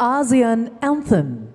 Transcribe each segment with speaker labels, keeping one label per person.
Speaker 1: ASEAN Anthem.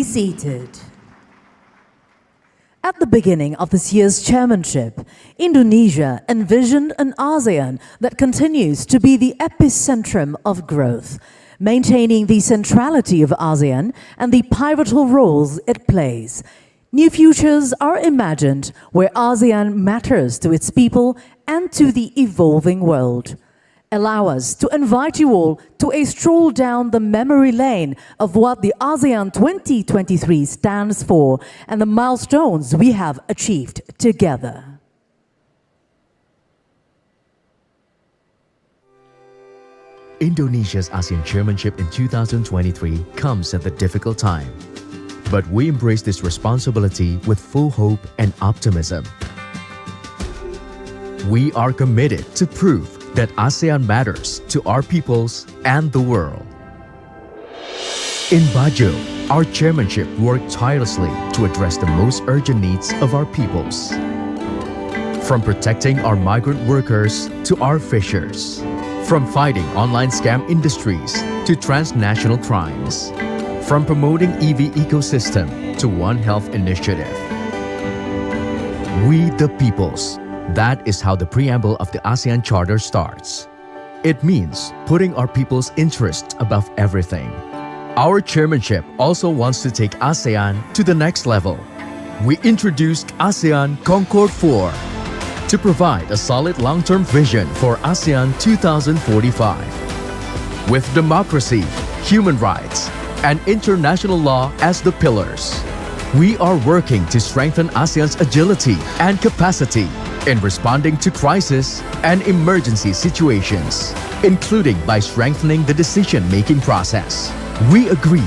Speaker 1: Seated. At the beginning of this year's chairmanship, Indonesia envisioned an ASEAN that continues to be the epicentrum of growth, maintaining the centrality of ASEAN and the pivotal roles it plays. New futures are imagined where ASEAN matters to its people and to the evolving world. Allow us to invite you all to a stroll down the memory lane of what the ASEAN 2023 stands for and the milestones we have achieved together.
Speaker 2: Indonesia's ASEAN chairmanship in 2023 comes at a difficult time. But we embrace this responsibility with full hope and optimism. We are committed to prove that ASEAN matters to our peoples and the world. In Bajo, our chairmanship worked tirelessly to address the most urgent needs of our peoples. From protecting our migrant workers to our fishers, from fighting online scam industries to transnational crimes, from promoting EV ecosystem to One Health initiative. We the peoples. That is how the preamble of the ASEAN Charter starts. It means putting our people's interests above everything. Our chairmanship also wants to take ASEAN to the next level. We introduced ASEAN Konkret 4 to provide a solid long-term vision for ASEAN 2045. With democracy, human rights, and international law as the pillars, we are working to strengthen ASEAN's agility and capacity in responding to crisis and emergency situations, including by strengthening the decision-making process. We agree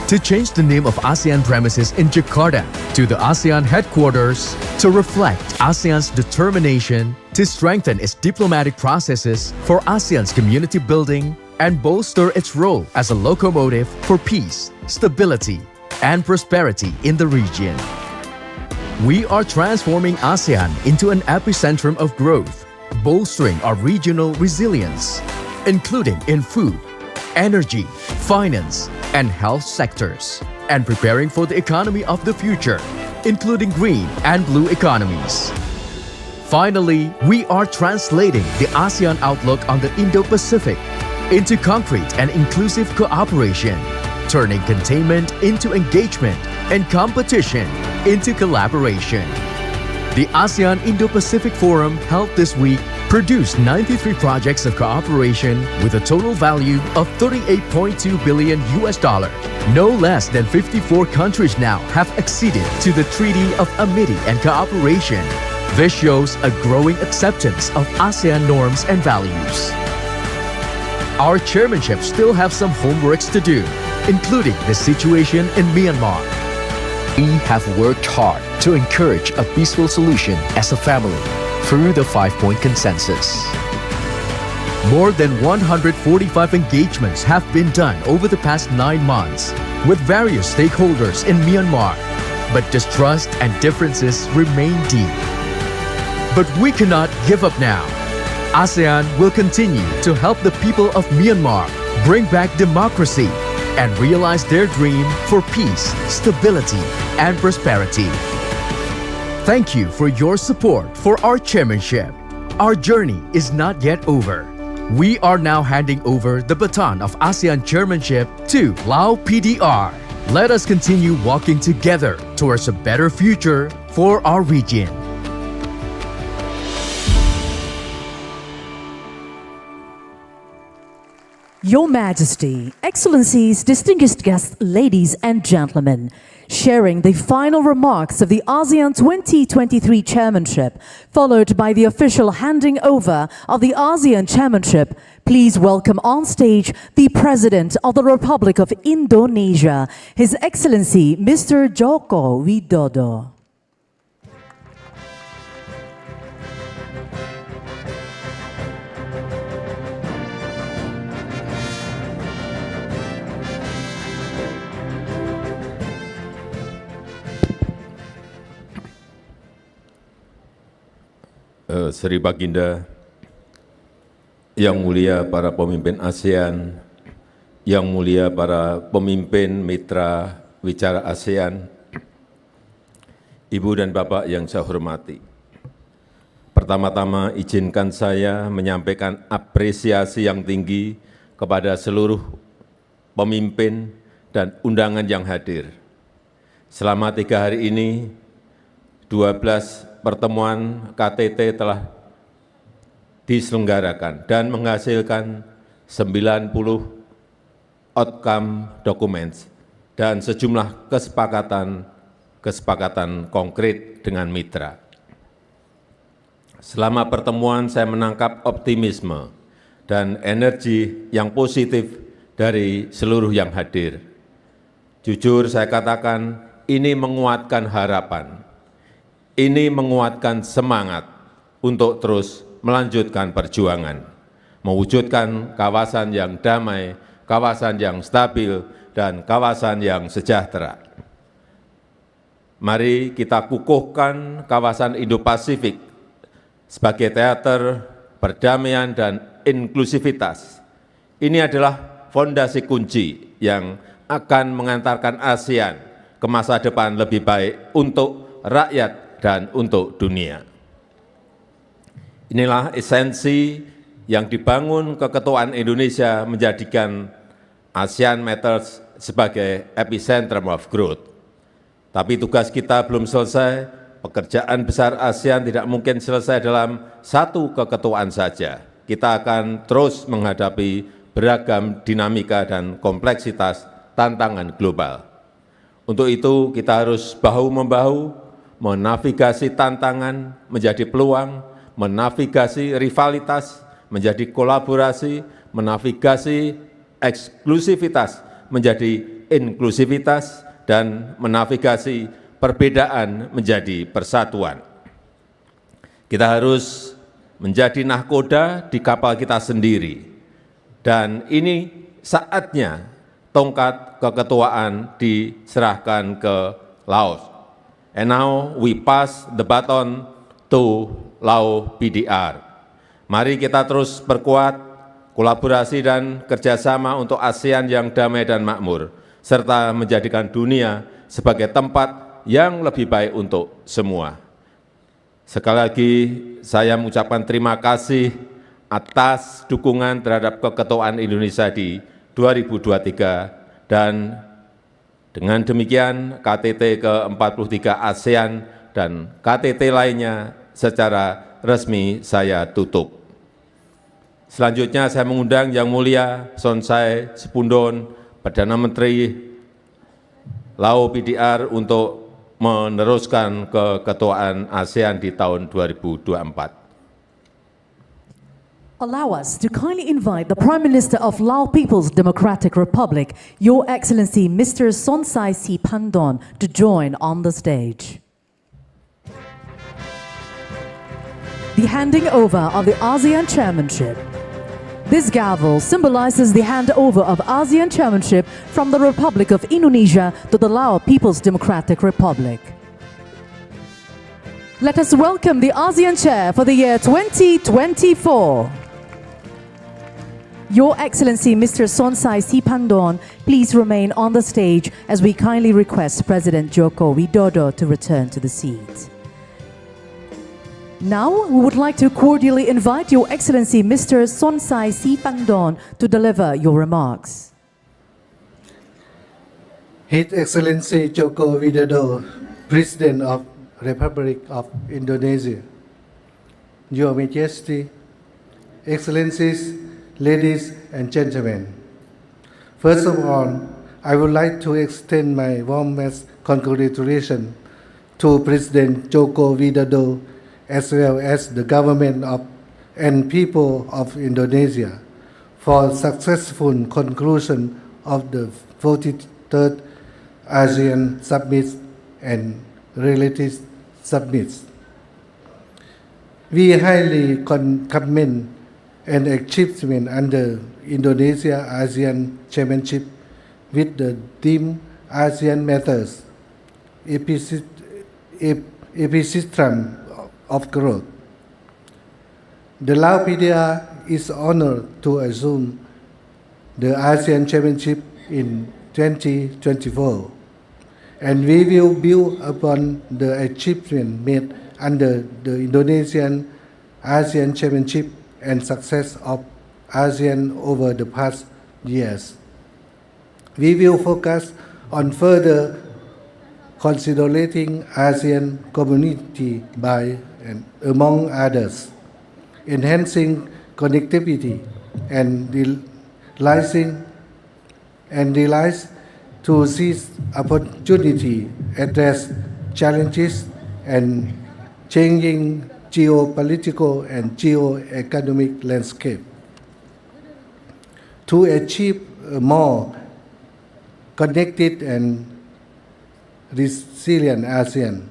Speaker 2: to change the name of ASEAN premises in Jakarta to the ASEAN headquarters to reflect ASEAN's determination to strengthen its diplomatic processes for ASEAN's community building and bolster its role as a locomotive for peace, stability, and prosperity in the region. We are transforming ASEAN into an epicentrum of growth, bolstering our regional resilience, including in food, energy, finance, and health sectors, and preparing for the economy of the future, including green and blue economies. Finally, we are translating the ASEAN outlook on the Indo-Pacific into concrete and inclusive cooperation, turning containment into engagement and competition into collaboration. The ASEAN Indo-Pacific Forum held this week produced 93 projects of cooperation with a total value of $38.2 billion. No less than 54 countries now have acceded to the Treaty of Amity and Cooperation. This shows a growing acceptance of ASEAN norms and values. Our chairmanship still have some homeworks to do, including the situation in Myanmar.
Speaker 3: We have worked hard to encourage a peaceful solution as a family through the 5-point consensus.
Speaker 2: More than 145 engagements have been done over the past 9 months with various stakeholders in Myanmar, but distrust and differences remain deep. But we cannot give up now. ASEAN will continue to help the people of Myanmar bring back democracy, and realize their dream for peace, stability, and prosperity. Thank you for your support for our chairmanship. Our journey is not yet over. We are now handing over the baton of ASEAN chairmanship to Lao PDR. Let us continue walking together towards a better future for our region.
Speaker 1: Your Majesty, Excellencies, distinguished guests, ladies and gentlemen, sharing the final remarks of the ASEAN 2023 chairmanship, followed by the official handing over of the ASEAN chairmanship, please welcome on stage the President of the Republic of Indonesia, His Excellency Mr. Joko Widodo.
Speaker 4: Sri Baginda, Yang Mulia para pemimpin ASEAN, Yang Mulia para pemimpin mitra wicara ASEAN, Ibu dan Bapak yang saya hormati. Pertama-tama izinkan saya menyampaikan apresiasi yang tinggi kepada seluruh pemimpin dan undangan yang hadir. Selama 3 hari ini, 12 pertemuan KTT telah diselenggarakan dan menghasilkan 90 outcome documents dan sejumlah kesepakatan konkret dengan mitra. Selama pertemuan saya menangkap optimisme dan energi yang positif dari seluruh yang hadir. Jujur saya katakan ini menguatkan harapan. Ini menguatkan semangat untuk terus melanjutkan perjuangan, mewujudkan kawasan yang damai, kawasan yang stabil, dan kawasan yang sejahtera. Mari kita kukuhkan kawasan Indo-Pasifik sebagai teater perdamaian dan inklusivitas. Ini adalah fondasi kunci yang akan mengantarkan ASEAN ke masa depan lebih baik untuk rakyat dan untuk dunia. Inilah esensi yang dibangun keketuaan Indonesia menjadikan ASEAN Matters sebagai epicentrum of growth. Tapi tugas kita belum selesai, pekerjaan besar ASEAN tidak mungkin selesai dalam satu keketuaan saja. Kita akan terus menghadapi beragam dinamika dan kompleksitas tantangan global. Untuk itu kita harus bahu-membahu, menavigasi tantangan menjadi peluang, menavigasi rivalitas menjadi kolaborasi, menavigasi eksklusivitas menjadi inklusivitas, dan menavigasi perbedaan menjadi persatuan. Kita harus menjadi nahkoda di kapal kita sendiri, dan ini saatnya tongkat keketuaan diserahkan ke Laos. And now we pass the baton to Lao PDR. Mari kita terus perkuat kolaborasi dan kerjasama untuk ASEAN yang damai dan makmur, serta menjadikan dunia sebagai tempat yang lebih baik untuk semua. Sekali lagi saya mengucapkan terima kasih atas dukungan terhadap keketuaan Indonesia di 2023, dan dengan demikian KTT ke-43 ASEAN dan KTT lainnya secara resmi saya tutup. Selanjutnya saya mengundang Yang Mulia Sonsai Sepundon, Perdana Menteri Lao PDR untuk meneruskan keketuaan ASEAN di tahun 2024.
Speaker 1: Allow us to kindly invite the Prime Minister of Lao People's Democratic Republic, Your Excellency Mr. Sonsai Sepundon, to join on the stage. The handing over of the ASEAN chairmanship. This gavel symbolizes the handover of ASEAN chairmanship from the Republic of Indonesia to the Lao People's Democratic Republic. Let us welcome the ASEAN chair for the year 2024. Your Excellency Mr. Sonsai Siphandorn, please remain on the stage as we kindly request President Joko Widodo to return to the seat. Now, we would like to cordially invite Your Excellency Mr. Sonsai Siphandorn to deliver your remarks.
Speaker 5: His Excellency Joko Widodo, President of Republic of Indonesia, Your Majesty, Excellencies, ladies and gentlemen. First of all, I would like to extend my warmest congratulations to President Joko Widodo as well as the government of and people of Indonesia for successful conclusion of the 43rd ASEAN Summit and related summits. We highly commend an achievement under Indonesia ASEAN Chairmanship with the theme ASEAN Matters, epicentrum of growth. The Laopedia is honored to assume the ASEAN Chairmanship in 2024, and we will build upon the achievement made under the Indonesian ASEAN Chairmanship and success of ASEAN over the past years. We will focus on further consolidating ASEAN community by, and among others, enhancing connectivity and realize to seize opportunity, address challenges and changing geopolitical and geo-economic landscape. To achieve a more connected and resilient ASEAN,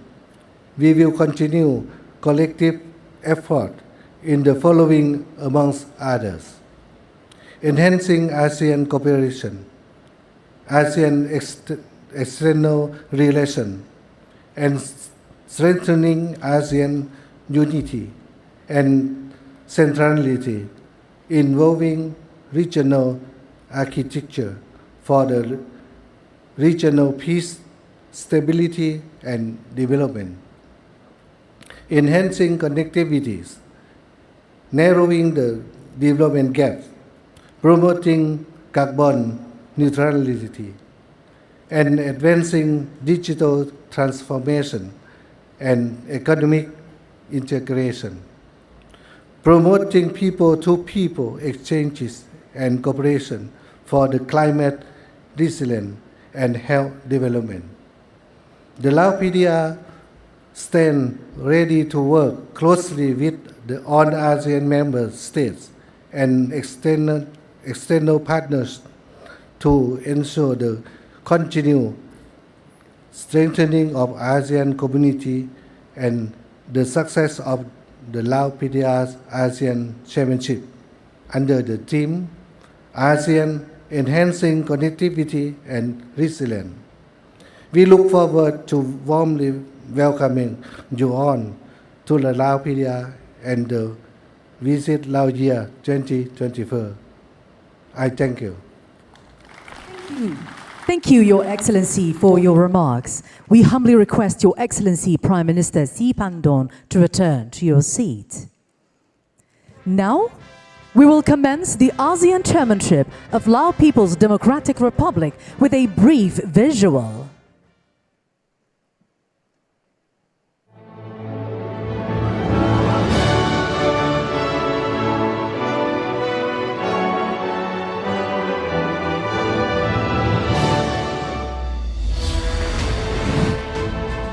Speaker 5: we will continue collective effort in the following amongst others: enhancing ASEAN cooperation, ASEAN external relations, and strengthening ASEAN unity and centrality, involving regional architecture for the regional peace, stability, and development. Enhancing connectivities, narrowing the development gap, promoting carbon neutrality, and advancing digital transformation and economic integration, promoting people-to-people exchanges and cooperation for the climate resilience and health development. The Laopedia stands ready to work closely with all ASEAN member states and external partners to ensure the continued strengthening of ASEAN community and the success of the Laopedia's ASEAN Chairmanship under the theme ASEAN Enhancing Connectivity and Resilience. We look forward to warmly welcoming you all to the Laopedia and the Visit Lao Year 2024. I thank you.
Speaker 1: Thank you, Your Excellency, for your remarks. We humbly request Your Excellency Prime Minister Siphandorn to return to your seat. Now, we will commence the ASEAN Chairmanship of Lao People's Democratic Republic with a brief visual.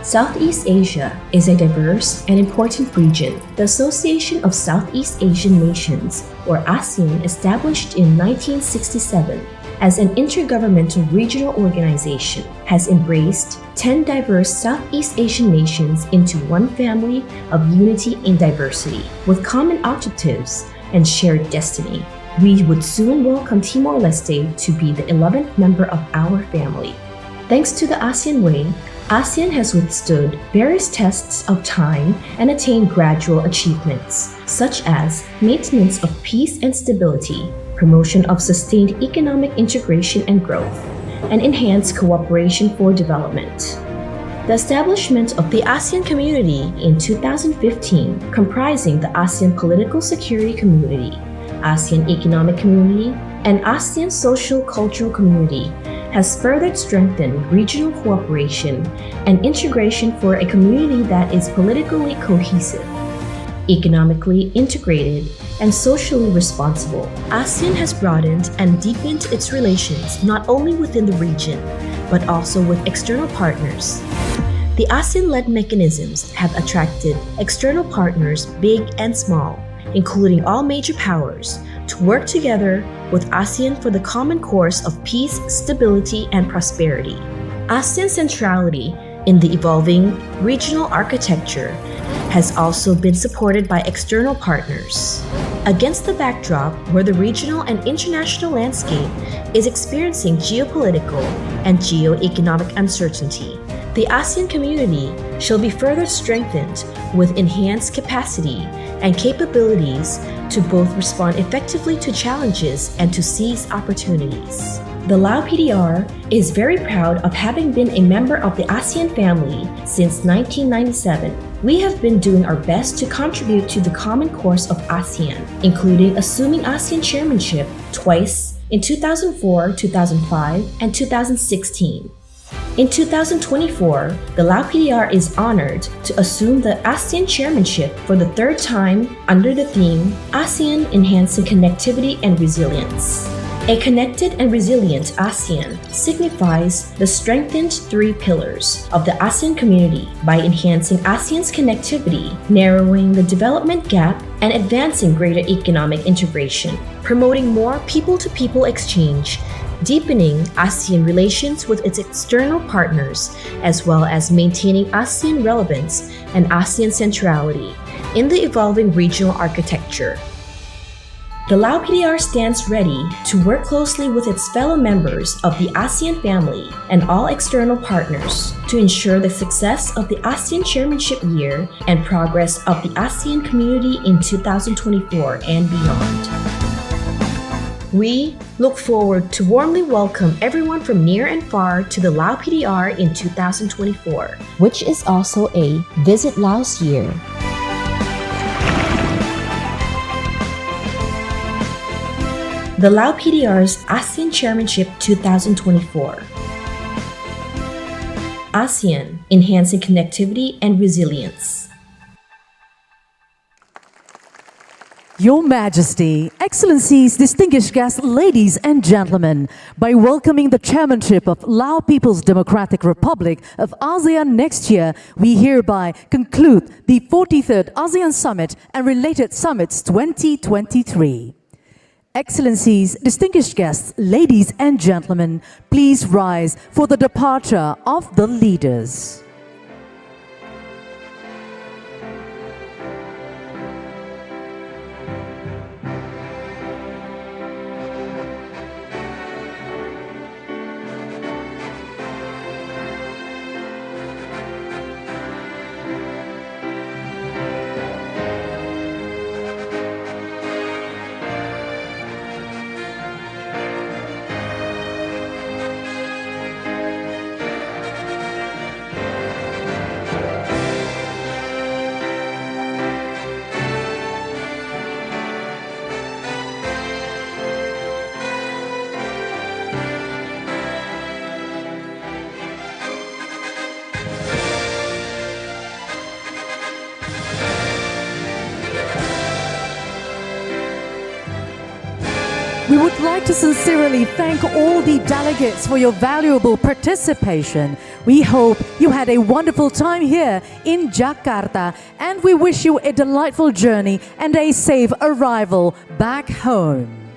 Speaker 6: Southeast Asia is a diverse and important region. The Association of Southeast Asian Nations, or ASEAN, established in 1967 as an intergovernmental regional organization, has embraced 10 diverse Southeast Asian nations into one family of unity in diversity, with common objectives and shared destiny. We would soon welcome Timor-Leste to be the 11th member of our family. Thanks to the ASEAN Way, ASEAN has withstood various tests of time and attained gradual achievements, such as maintenance of peace and stability, promotion of sustained economic integration and growth, and enhanced cooperation for development. The establishment of the ASEAN Community in 2015, comprising the ASEAN Political Security Community, ASEAN Economic Community, and ASEAN Social Cultural Community, has further strengthened regional cooperation and integration for a community that is politically cohesive, economically integrated, and socially responsible. ASEAN has broadened and deepened its relations not only within the region, but also with external partners. The ASEAN-led mechanisms have attracted external partners big and small, including all major powers, to work together with ASEAN for the common course of peace, stability, and prosperity. ASEAN's centrality in the evolving regional architecture has also been supported by external partners. Against the backdrop where the regional and international landscape is experiencing geopolitical and geo-economic uncertainty, the ASEAN community shall be further strengthened with enhanced capacity and capabilities to both respond effectively to challenges and to seize opportunities. The Lao PDR is very proud of having been a member of the ASEAN family since 1997. We have been doing our best to contribute to the common course of ASEAN, including assuming ASEAN chairmanship twice in 2004, 2005, and 2016. In 2024, the Lao PDR is honored to assume the ASEAN chairmanship for the third time under the theme ASEAN Enhancing Connectivity and Resilience. A connected and resilient ASEAN signifies the strengthened three pillars of the ASEAN community by enhancing ASEAN's connectivity, narrowing the development gap, and advancing greater economic integration, promoting more people-to-people exchange, deepening ASEAN relations with its external partners, as well as maintaining ASEAN relevance and ASEAN centrality in the evolving regional architecture. The Lao PDR stands ready to work closely with its fellow members of the ASEAN family and all external partners to ensure the success of the ASEAN chairmanship year and progress of the ASEAN community in 2024 and beyond. We look forward to warmly welcome everyone from near and far to the Lao PDR in 2024, which is also a Visit Laos year. The Lao PDR's ASEAN Chairmanship 2024. ASEAN Enhancing Connectivity and Resilience.
Speaker 1: Your Majesty, Excellencies, distinguished guests, ladies and gentlemen, by welcoming the chairmanship of Lao People's Democratic Republic of ASEAN next year, we hereby conclude the 43rd ASEAN Summit and related summits 2023. Excellencies, distinguished guests, ladies and gentlemen, please rise for the departure of the leaders. We would like to sincerely thank all the delegates for your valuable participation. We hope you had a wonderful time here in Jakarta, and we wish you a delightful journey and a safe arrival back home.